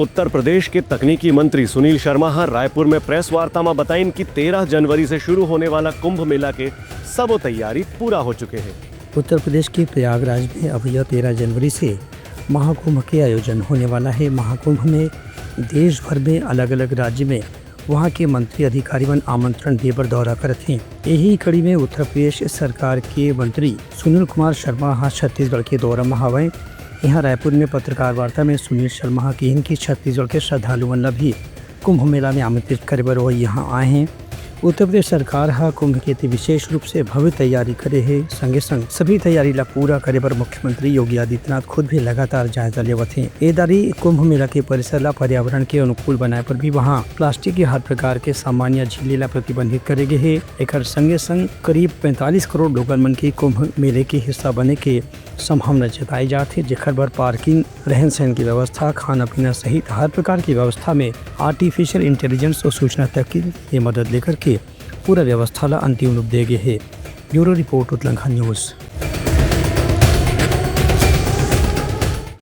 उत्तर प्रदेश के तकनीकी मंत्री सुनील शर्मा रायपुर में प्रेस वार्ता में बताइन कि 13 जनवरी से शुरू होने वाला कुंभ मेला के सब तैयारी पूरा हो चुके हैं। उत्तर प्रदेश के प्रयागराज में अब यह 13 जनवरी से महाकुंभ के आयोजन होने वाला है। महाकुंभ में देश भर में अलग अलग राज्य में वहाँ के मंत्री अधिकारीगण आमंत्रण देकर दौरा करते हैं। यही कड़ी में उत्तर प्रदेश सरकार के मंत्री सुनील कुमार शर्मा छत्तीसगढ़ के दौरा में हवे। यहाँ रायपुर में पत्रकार वार्ता में सुनील शर्मा की इनकी छत्तीसगढ़ के श्रद्धालु भी कुंभ मेला में आमंत्रित करे बर यहाँ आए हैं। उत्तर प्रदेश सरकार कुंभ के विशेष रूप से भव्य तैयारी करे है। संगे संग सभी तैयारी ला पूरा करे पर मुख्यमंत्री योगी आदित्यनाथ खुद भी लगातार जायजा लेवत हैं। ये दारी कुंभ मेला के परिसर ला पर्यावरण के अनुकूल बनाए पर भी वहाँ प्लास्टिक के हर प्रकार के सामान या झिल्ली ला प्रतिबंधित करे गए है। एक संगे संग करीब 45 करोड़ लोगन मन के कुंभ मेले के हिस्सा बने के संभावना जताई जाती है, जेकर बर पार्किंग, रहन सहन की व्यवस्था, खाना पीना सहित हर प्रकार की व्यवस्था में आर्टिफिशियल इंटेलिजेंस और सूचना तकनीक की मदद लेकर के पूरा व्यवस्था ला अंतिम रूप दे गए है। Bureau report Uttarakhand news.